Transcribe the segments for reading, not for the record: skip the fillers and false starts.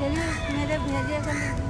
चलिए मेरे भेजे कर लीजिए।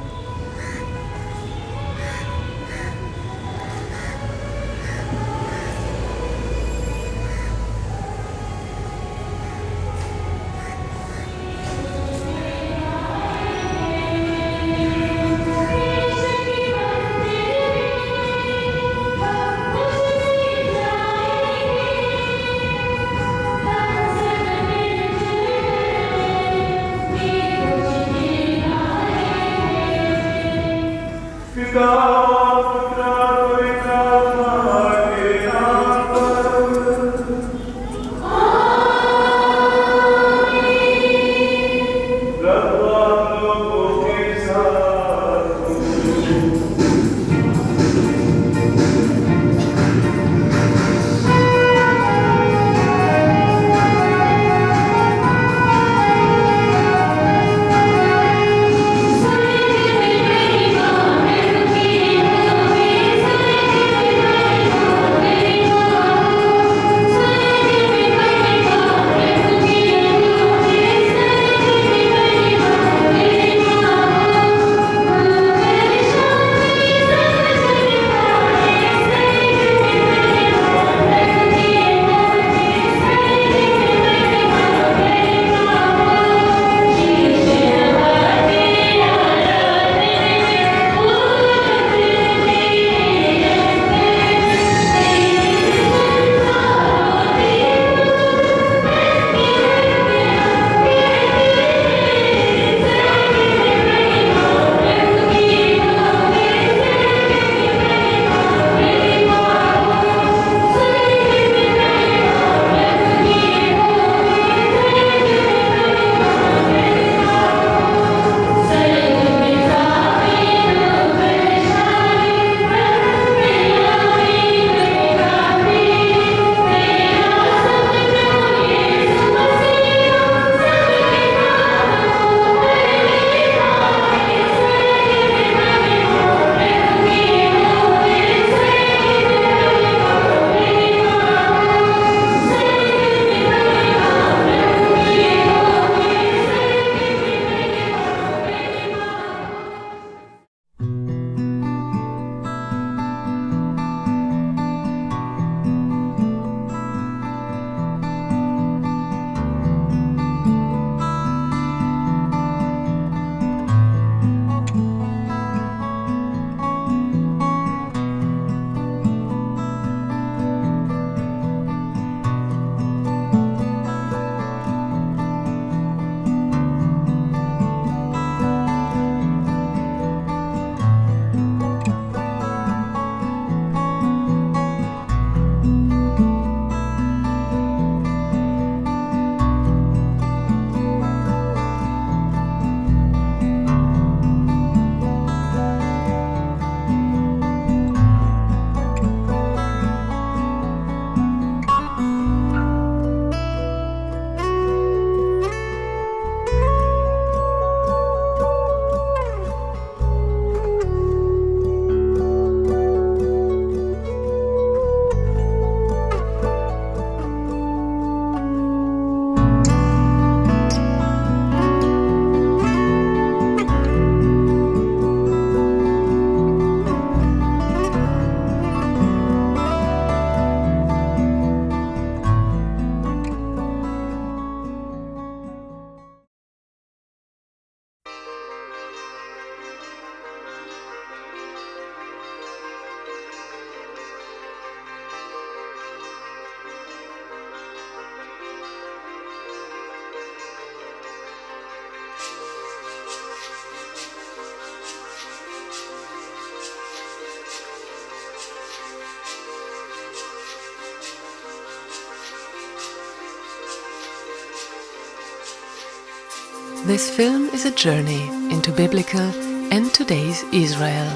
This film is a journey into biblical and today's Israel.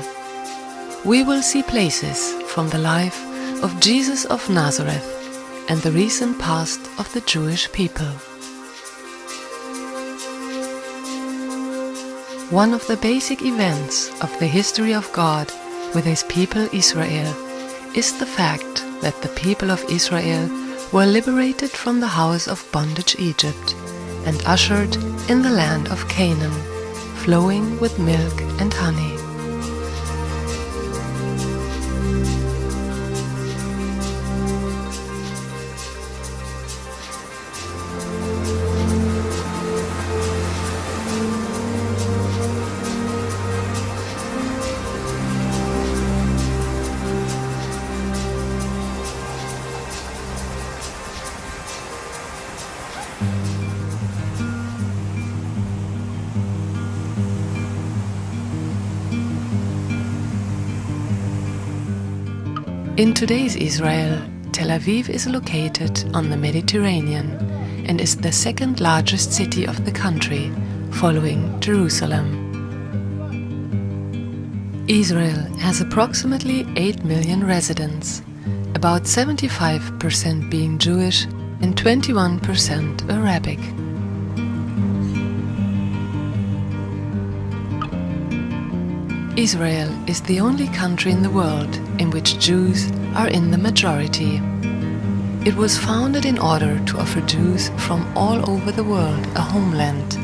We will see places from the life of Jesus of Nazareth and the recent past of the Jewish people. One of the basic events of the history of God with his people Israel is the fact that the people of Israel were liberated from the house of bondage Egypt and ushered in the land of Canaan, flowing with milk and honey. In today's Israel, Tel Aviv is located on the Mediterranean and is the second largest city of the country, following Jerusalem. Israel has approximately 8 million residents, about 75% being Jewish and 21% Arabic. Israel is the only country in the world in which Jews are in the majority. It was founded in order to offer Jews from all over the world a homeland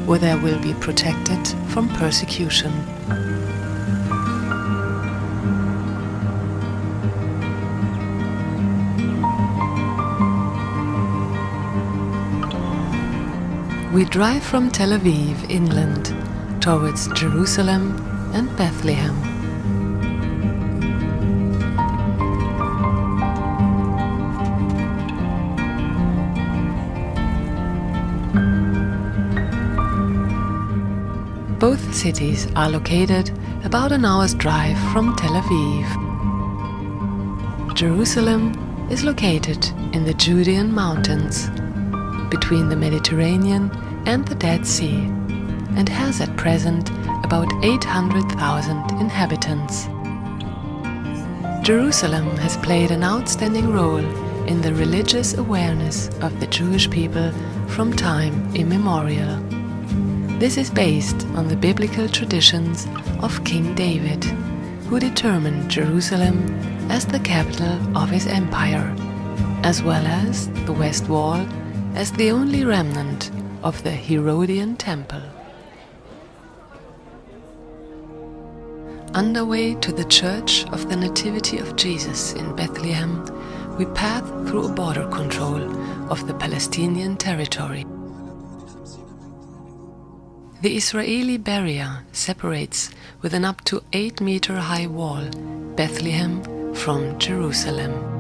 where they will be protected from persecution. We drive from Tel Aviv, England, towards Jerusalem and Bethlehem. Both cities are located about an hour's drive from Tel Aviv. Jerusalem is located in the Judean mountains, between the Mediterranean and the Dead Sea, and has at present about 800,000 inhabitants. Jerusalem has played an outstanding role in the religious awareness of the Jewish people from time immemorial. This is based on the biblical traditions of King David, who determined Jerusalem as the capital of his empire, as well as the West Wall as the only remnant of the Herodian temple. Underway to the Church of the Nativity of Jesus in Bethlehem, we pass through a border control of the Palestinian territory. The Israeli barrier separates with an up to 8-meter high wall Bethlehem from Jerusalem.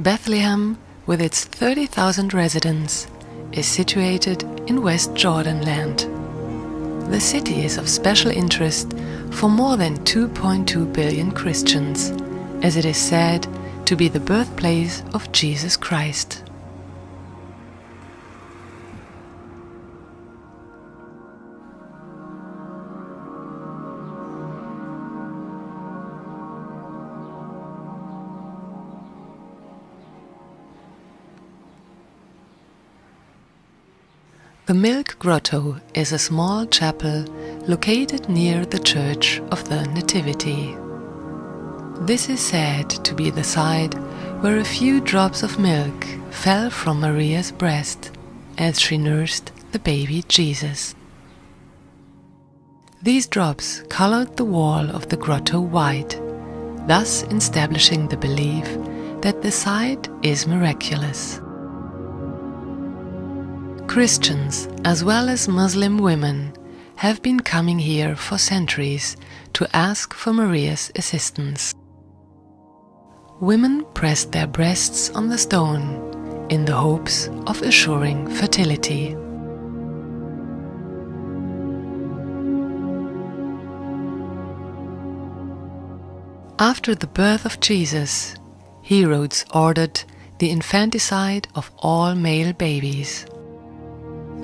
Bethlehem, with its 30,000 residents, is situated in West Jordan land. The city is of special interest for more than 2.2 billion Christians, as it is said to be the birthplace of Jesus Christ. The Milk Grotto is a small chapel located near the Church of the Nativity. This is said to be the site where a few drops of milk fell from Maria's breast as she nursed the baby Jesus. These drops colored the wall of the grotto white, thus establishing the belief that the site is miraculous. Christians, as well as Muslim women, have been coming here for centuries to ask for Maria's assistance. Women pressed their breasts on the stone in the hopes of assuring fertility. After the birth of Jesus, Herodes ordered the infanticide of all male babies.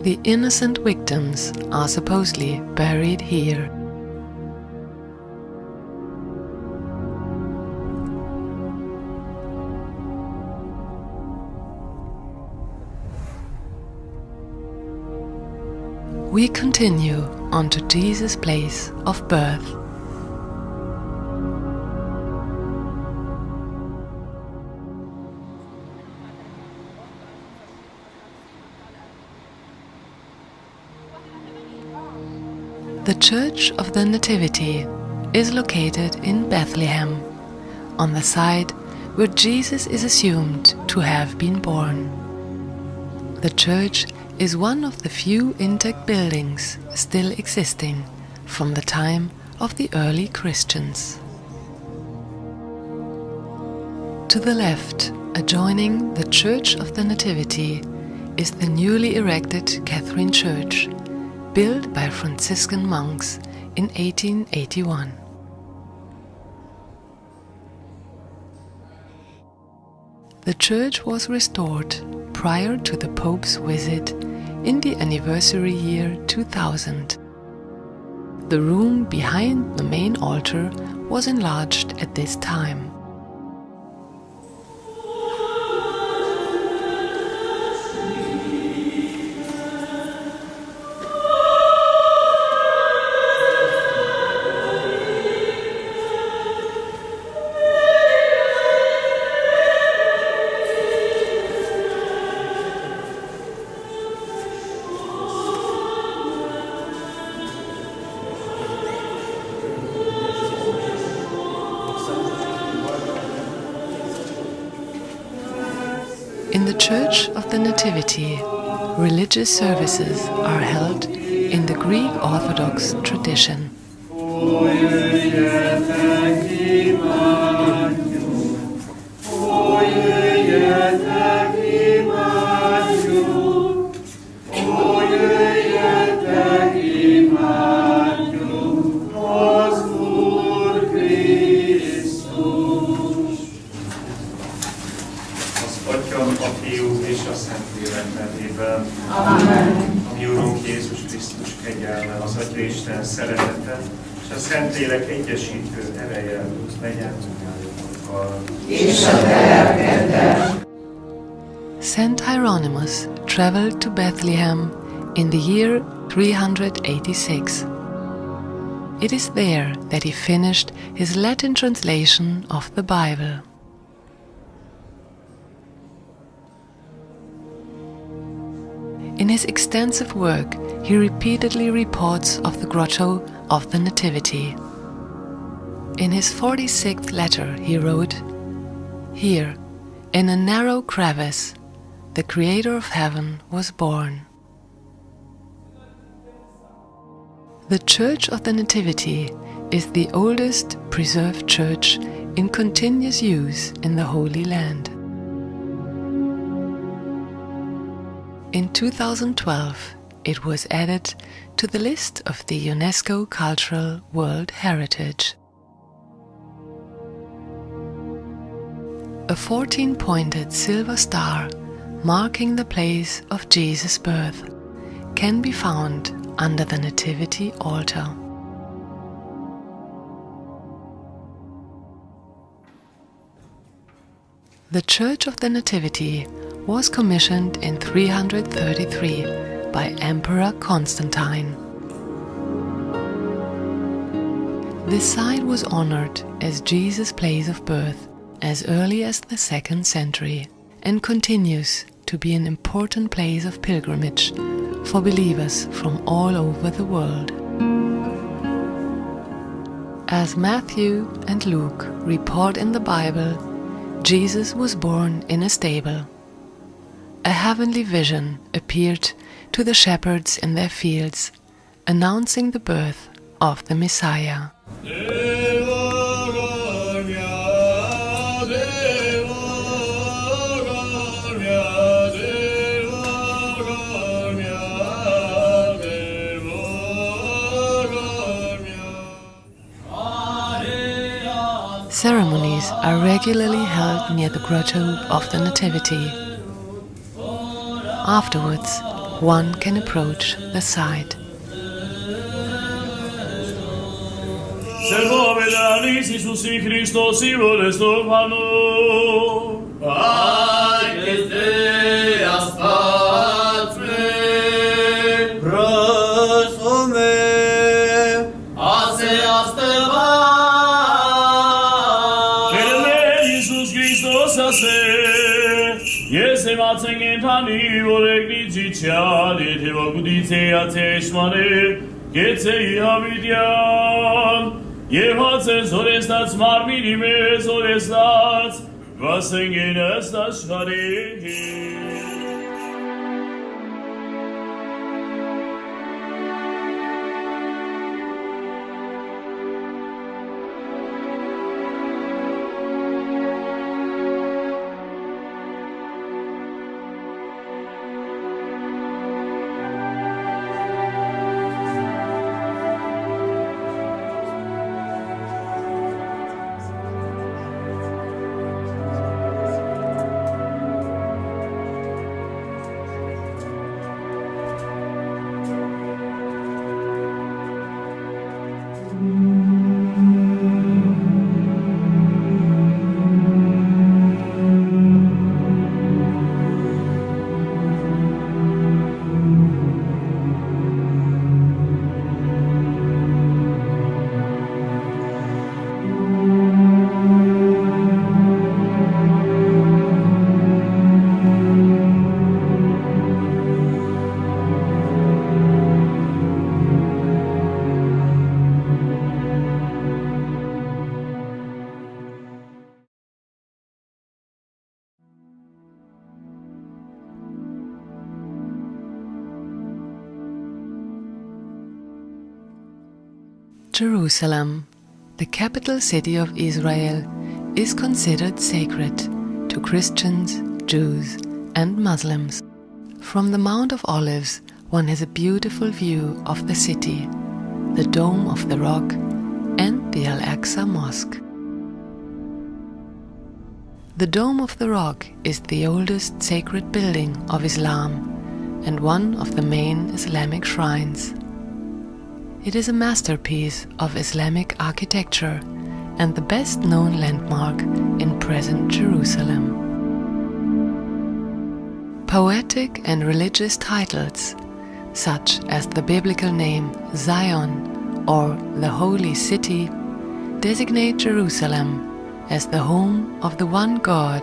The innocent victims are supposedly buried here. We continue on to Jesus' place of birth. The Church of the Nativity is located in Bethlehem, on the site where Jesus is assumed to have been born. The church is one of the few intact buildings still existing from the time of the early Christians. To the left, adjoining the Church of the Nativity, is the newly erected Catherine Church, built by Franciscan monks in 1881. The church was restored prior to the Pope's visit in the anniversary year 2000. The room behind the main altar was enlarged at this time. In the Church of the Nativity, religious services are held in the Greek Orthodox tradition. Mi Urunk Jézus Krisztus kegyelme, az Atya Isten szeretete, és a Szentlélek egyesítő ereje legyen mindannyiunkkal. És a te lelkeddel. Saint Hieronymus traveled to Bethlehem in the year 386. It is there that he finished his Latin translation of the Bible. In his extensive work, he repeatedly reports of the Grotto of the Nativity. In his 46th letter he wrote, "Here, in a narrow crevice, the Creator of heaven was born." The Church of the Nativity is the oldest preserved church in continuous use in the Holy Land. In 2012, it was added to the list of the UNESCO Cultural World Heritage. A 14-pointed silver star marking the place of Jesus' birth can be found under the Nativity altar. The Church of the Nativity was commissioned in 333 by Emperor Constantine. This site was honored as Jesus' place of birth as early as the 2nd century and continues to be an important place of pilgrimage for believers from all over the world. As Matthew and Luke report in the Bible, Jesus was born in a stable. A heavenly vision appeared to the shepherds in their fields, announcing the birth of the Messiah. Ceremonies are regularly held near the Grotto of the Nativity. Afterwards, one can approach the site. Gece habidiam, jehotzen soll es das marminime soll es das, was singen es das schade. Jerusalem, the capital city of Israel, is considered sacred to Christians, Jews, and Muslims. From the Mount of Olives, one has a beautiful view of the city, the Dome of the Rock, and the Al-Aqsa Mosque. The Dome of the Rock is the oldest sacred building of Islam and one of the main Islamic shrines. It is a masterpiece of Islamic architecture and the best-known landmark in present Jerusalem. Poetic and religious titles, such as the biblical name Zion or the Holy City, designate Jerusalem as the home of the one God,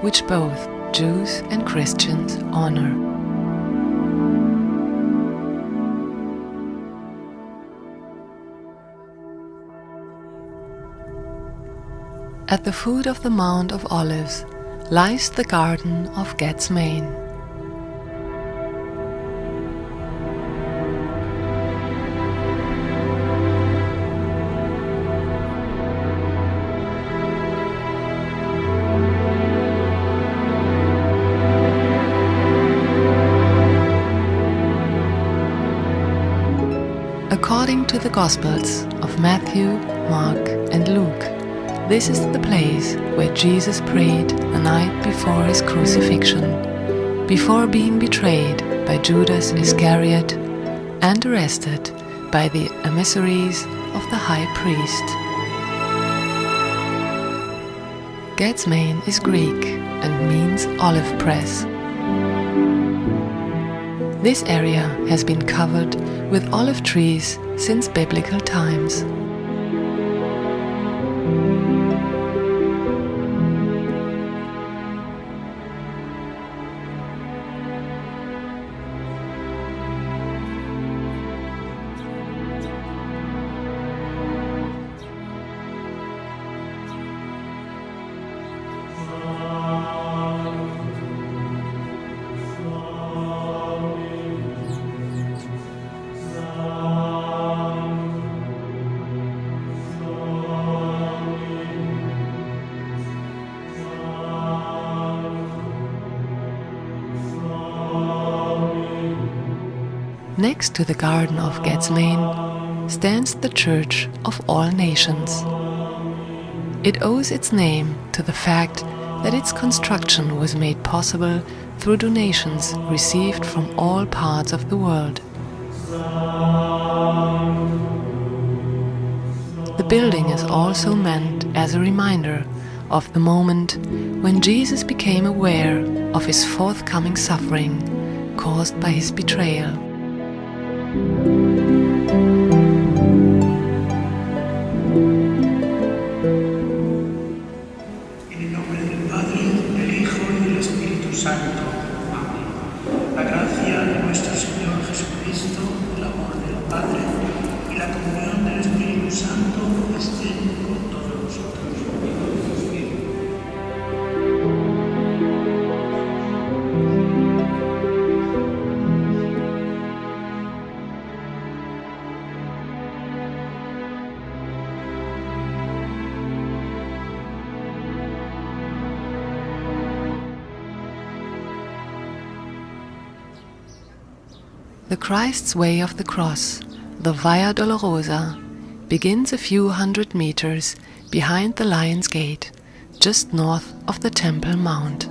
which both Jews and Christians honor. At the foot of the Mount of Olives lies the Garden of Gethsemane. According to the Gospels of Matthew, Mark, and Luke, this is the place where Jesus prayed the night before his crucifixion, before being betrayed by Judas Iscariot and arrested by the emissaries of the high priest. Gethsemane is Greek and means olive press. This area has been covered with olive trees since biblical times. Next to the Garden of Gethsemane stands the Church of All Nations. It owes its name to the fact that its construction was made possible through donations received from all parts of the world. The building is also meant as a reminder of the moment when Jesus became aware of his forthcoming suffering caused by his betrayal. En el nombre del Padre, del Hijo y del Espíritu Santo. Amén. La gracia de nuestro Señor Jesucristo, el amor del Padre The Christ's Way of the Cross, the Via Dolorosa, begins a few hundred meters behind the Lion's Gate, just north of the Temple Mount.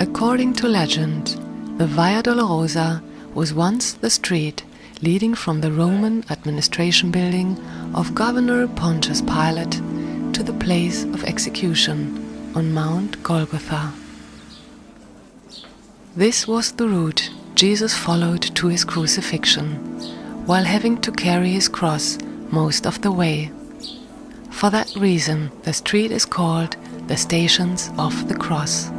According to legend, the Via Dolorosa was once the street leading from the Roman administration building of Governor Pontius Pilate to the place of execution on Mount Golgotha. This was the route Jesus followed to his crucifixion, while having to carry his cross most of the way. For that reason, the street is called the Stations of the Cross.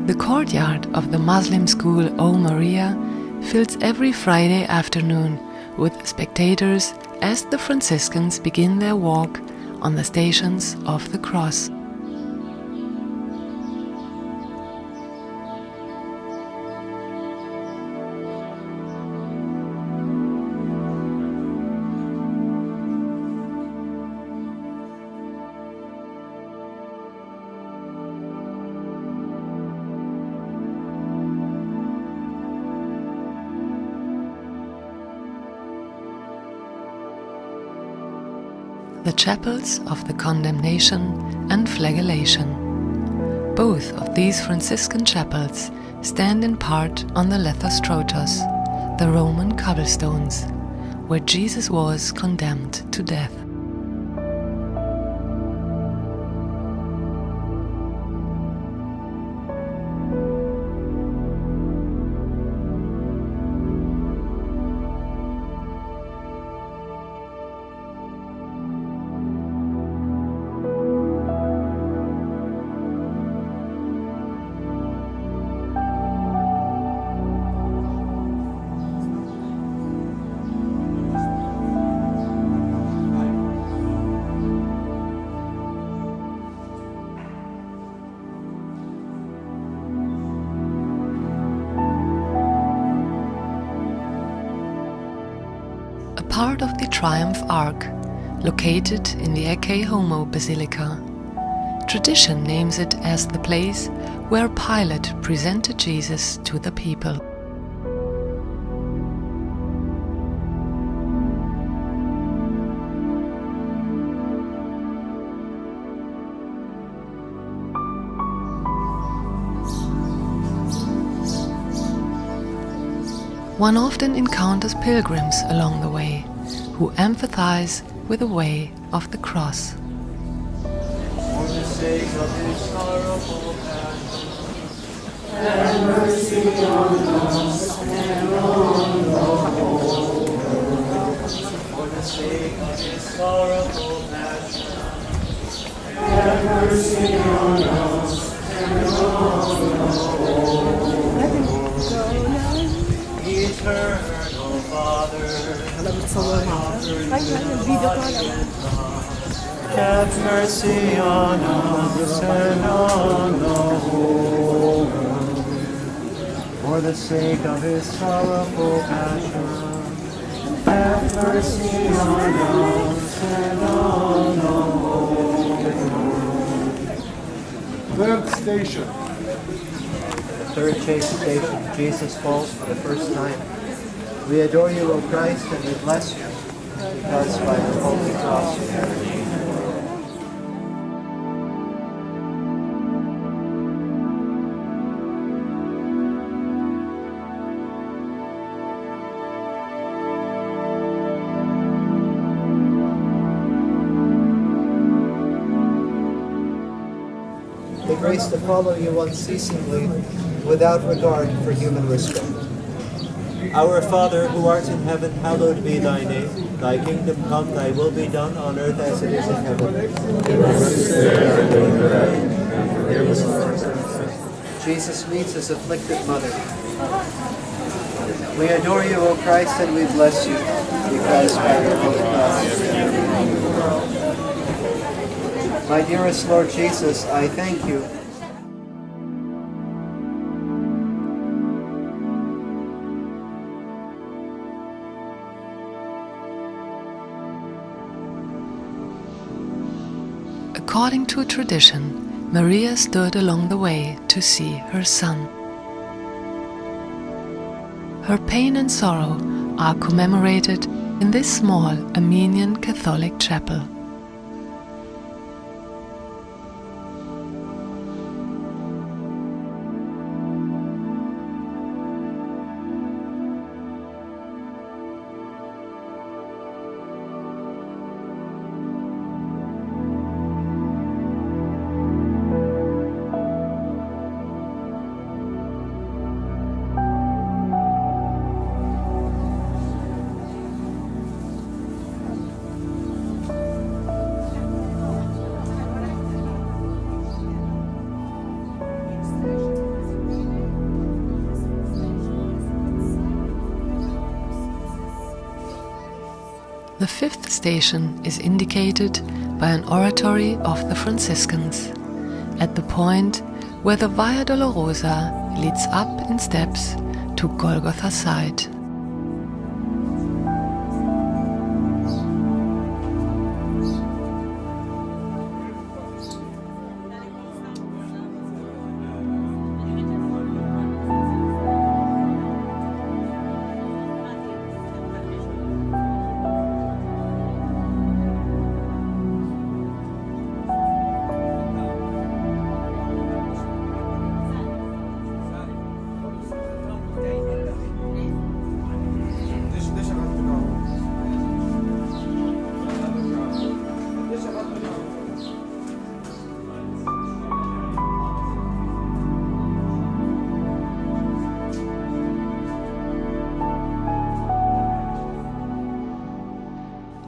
The courtyard of the Muslim school O Maria fills every Friday afternoon with spectators as the Franciscans begin their walk on the Stations of the Cross. The chapels of the Condemnation and Flagellation. Both of these Franciscan chapels stand in part on the Lethostrotos, the Roman cobblestones, where Jesus was condemned to death. Part of the Triumph Arch, located in the Ecce Homo Basilica. Tradition names it as the place where Pilate presented Jesus to the people. One often encounters pilgrims along the way, who empathize with the way of the cross. For the sake of his sorrowful passion, have mercy on us and on the whole world. for the sake of his sorrowful passion, Have mercy on us and on the whole world. eternal Father, have mercy on us and on the whole world. For the sake of his sorrowful passion, have mercy on us and on the whole world. Third station. The third chase station, Jesus falls for the first time. We adore you, O Christ, and we bless you, because by the holy cross you have redeemed the world. The grace to follow you unceasingly, without regard for human respect. Our Father, who art in heaven, hallowed be thy name. Thy kingdom come, thy will be done on earth as it is in heaven. Give us this day our daily bread, and forgive us our trespasses. Jesus meets his afflicted mother. We adore you, O Christ, and we bless you, because by your holy cross you have redeemed the world. My dearest Lord Jesus, I thank you According to tradition, Maria stood along the way to see her son. Her pain and sorrow are commemorated in this small Armenian Catholic chapel. The fifth station is indicated by an oratory of the Franciscans, at the point where the Via Dolorosa leads up in steps to Golgotha's side.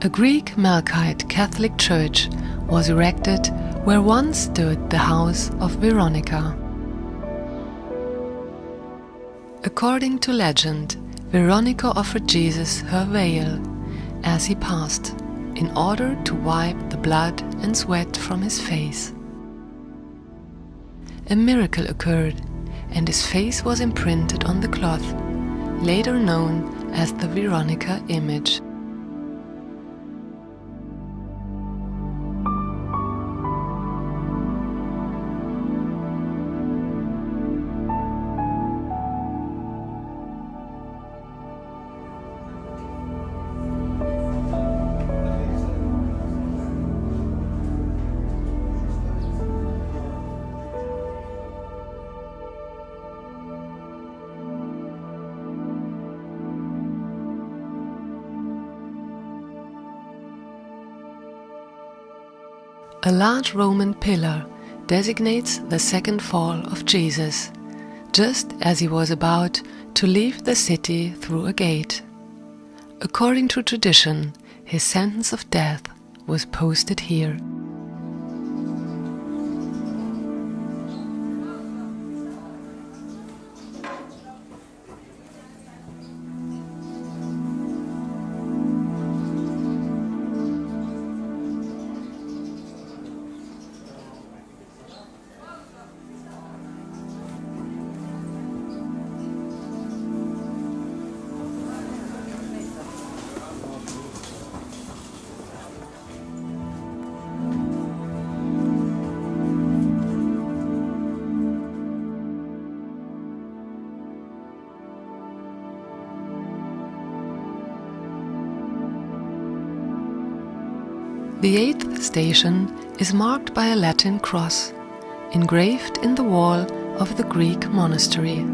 A Greek Melkite Catholic church was erected where once stood the house of Veronica. According to legend, Veronica offered Jesus her veil as he passed, in order to wipe the blood and sweat from his face. A miracle occurred, and his face was imprinted on the cloth, later known as the Veronica image. A large Roman pillar designates the second fall of Jesus, just as he was about to leave the city through a gate. According to tradition, his sentence of death was posted here. The eighth station is marked by a Latin cross, engraved in the wall of the Greek monastery.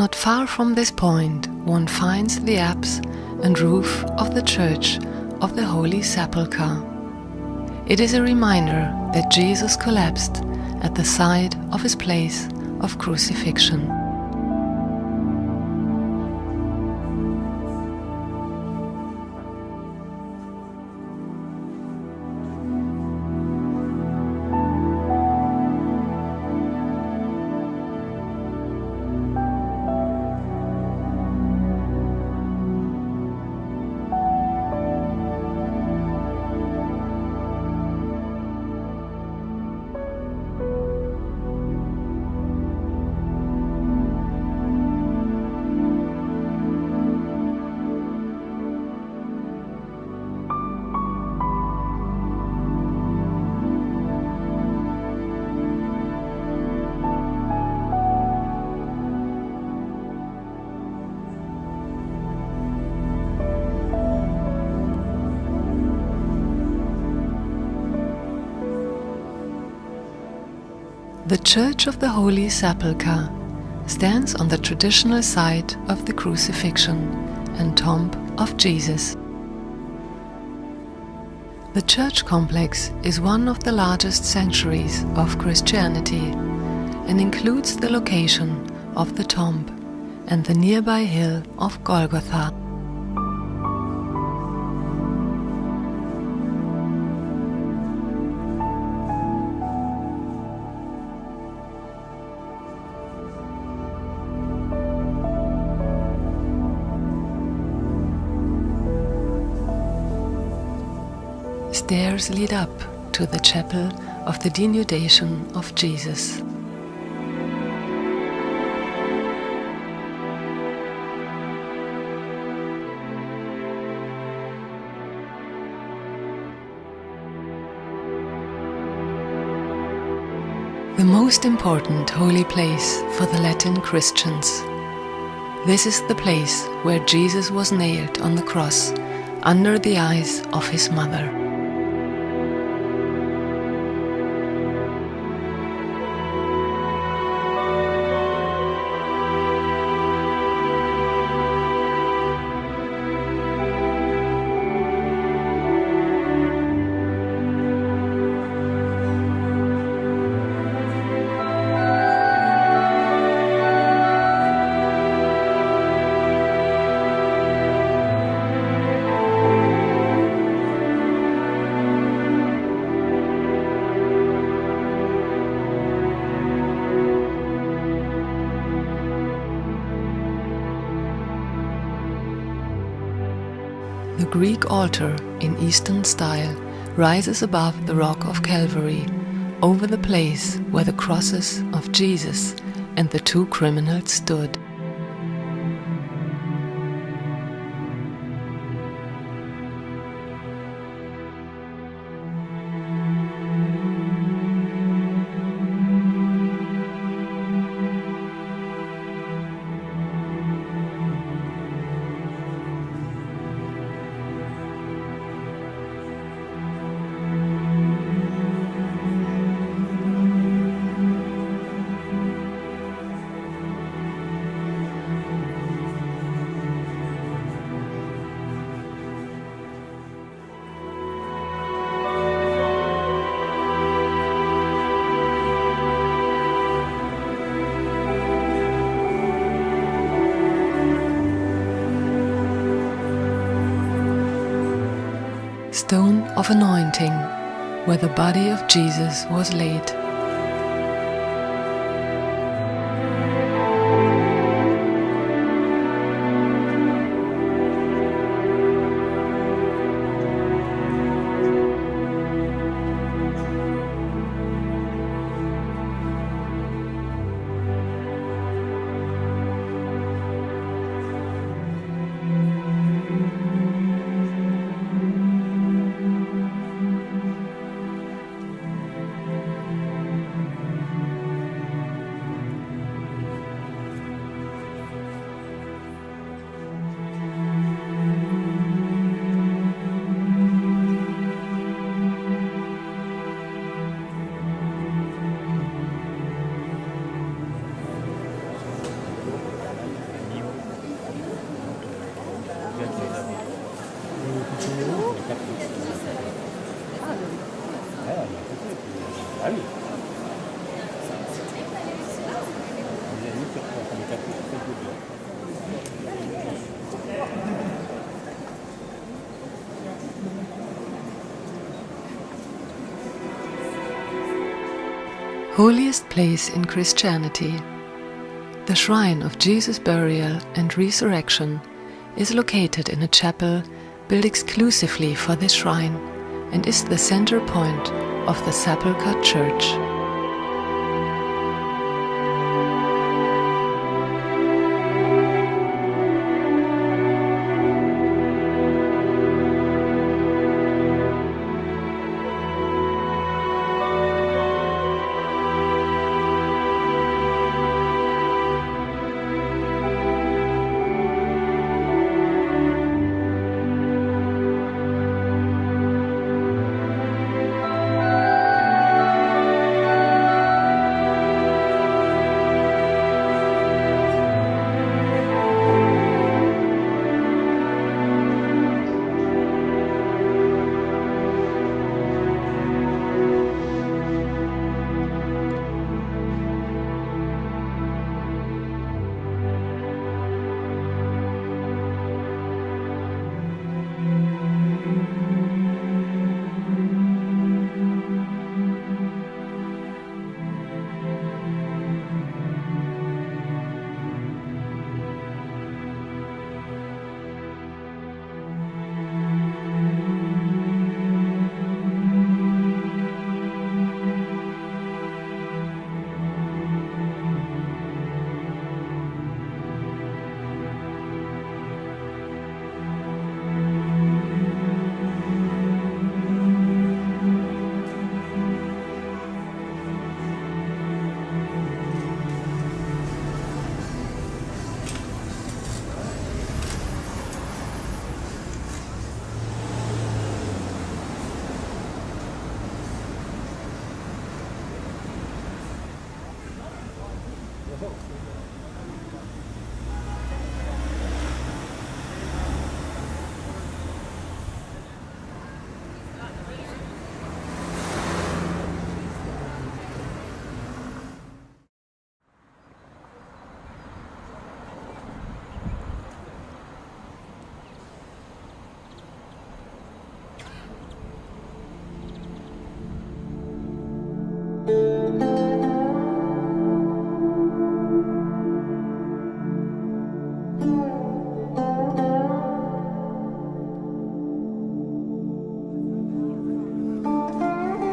Not far from this point, one finds the apse and roof of the Church of the Holy Sepulchre. It is a reminder that Jesus collapsed at the side of his place of crucifixion. The Church of the Holy Sepulchre stands on the traditional site of the crucifixion and tomb of Jesus. The church complex is one of the largest sanctuaries of Christianity and includes the location of the tomb and the nearby hill of Golgotha. Stairs lead up to the chapel of the denudation of Jesus. The most important holy place for the Latin Christians. This is the place where Jesus was nailed on the cross under the eyes of his mother. The Greek altar in Eastern style rises above the rock of Calvary, over the place where the crosses of Jesus and the two criminals stood. Stone of Anointing, where the body of Jesus was laid. Holiest place in Christianity. The shrine of Jesus' burial and resurrection is located in a chapel built exclusively for this shrine and is the center point of the Sepulchre Church.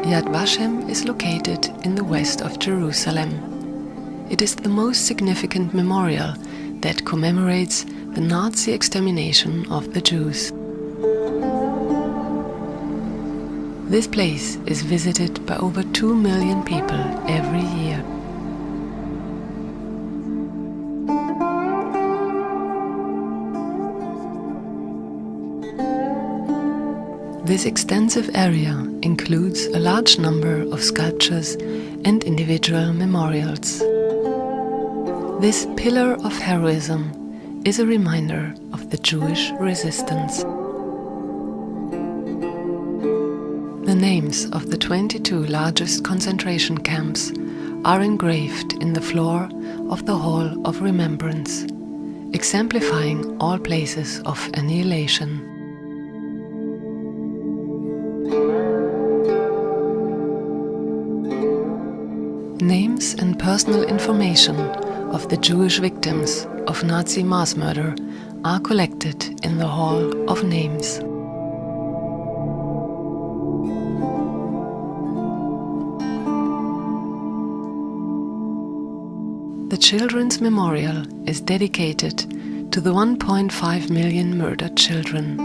Yad Vashem is located in the west of Jerusalem. It is the most significant memorial that commemorates the Nazi extermination of the Jews. This place is visited by over 2 million people every year. This extensive area includes a large number of sculptures and individual memorials. This pillar of heroism is a reminder of the Jewish resistance. The names of the 22 largest concentration camps are engraved in the floor of the Hall of Remembrance, exemplifying all places of annihilation. Names and personal information of the Jewish victims of Nazi mass murder are collected in the Hall of Names. The Children's Memorial is dedicated to the 1.5 million murdered children.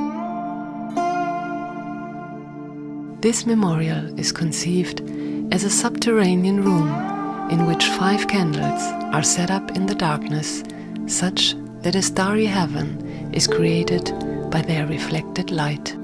This memorial is conceived as a subterranean room in which 5 candles are set up in the darkness, such that a starry heaven is created by their reflected light.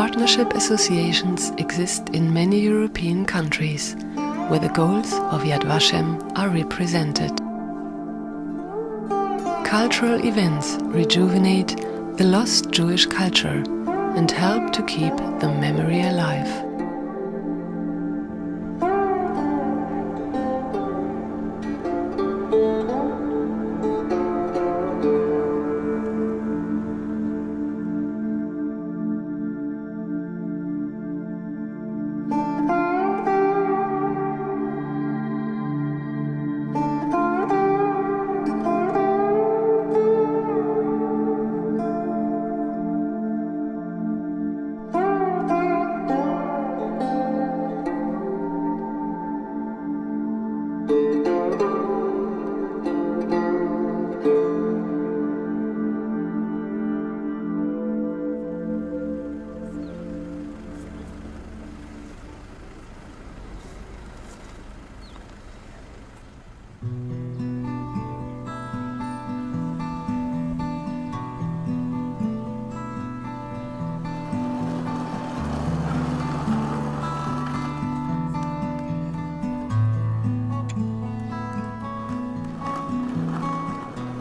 partnership associations exist in many European countries, where the goals of Yad Vashem are represented. Cultural events rejuvenate the lost Jewish culture and help to keep the memory alive.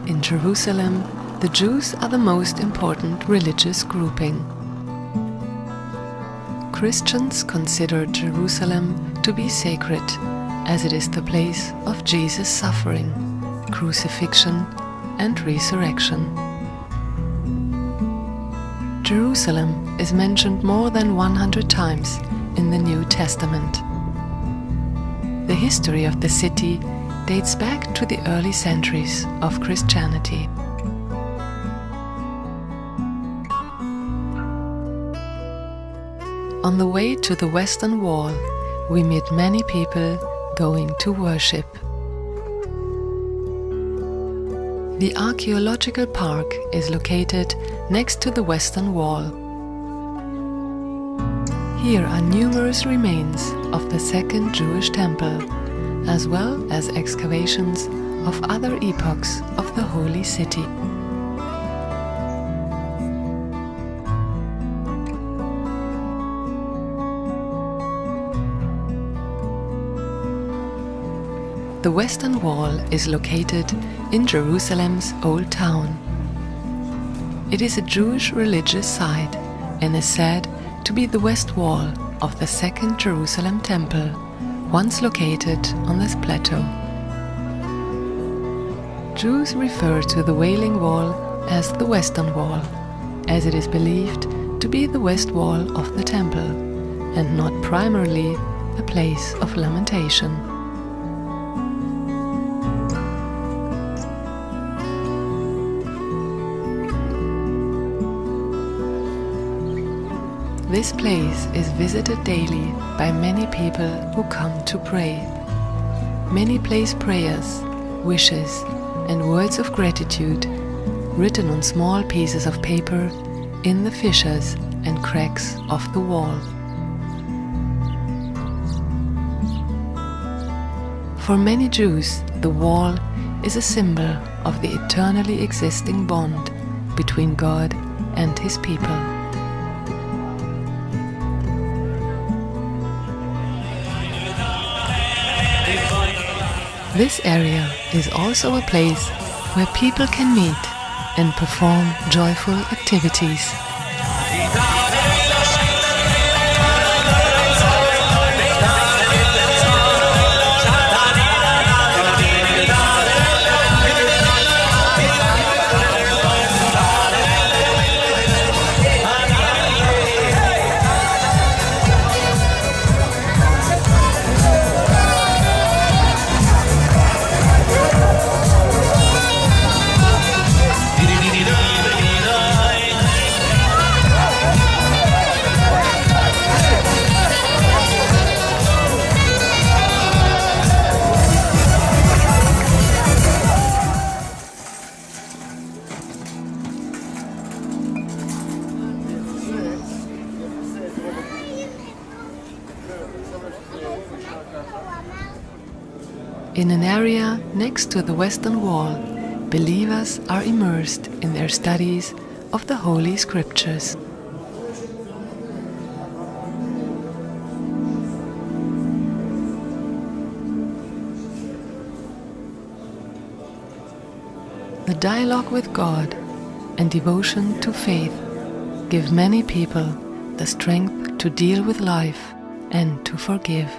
In Jerusalem, the Jews are the most important religious grouping. Christians consider Jerusalem to be sacred, as it is the place of Jesus' suffering, crucifixion, and resurrection. Jerusalem is mentioned more than 100 times in the New Testament. The history of the city dates back to the early centuries of Christianity. On the way to the Western Wall, we meet many people going to worship. The archaeological park is located next to the Western Wall. Here are numerous remains of the Second Jewish Temple, as well as excavations of other epochs of the Holy City. The Western Wall is located in Jerusalem's Old Town. It is a Jewish religious site and is said to be the west wall of the Second Jerusalem Temple, once located on this plateau. Jews refer to the Wailing Wall as the Western Wall, as it is believed to be the west wall of the temple, and not primarily a place of lamentation. This place is visited daily by many people who come to pray. Many place prayers, wishes, and words of gratitude written on small pieces of paper in the fissures and cracks of the wall. For many Jews, the wall is a symbol of the eternally existing bond between God and His people. This area is also a place where people can meet and perform joyful activities. In an area next to the Western Wall, believers are immersed in their studies of the Holy Scriptures. dialogue with God and devotion to faith give many people the strength to deal with life and to forgive.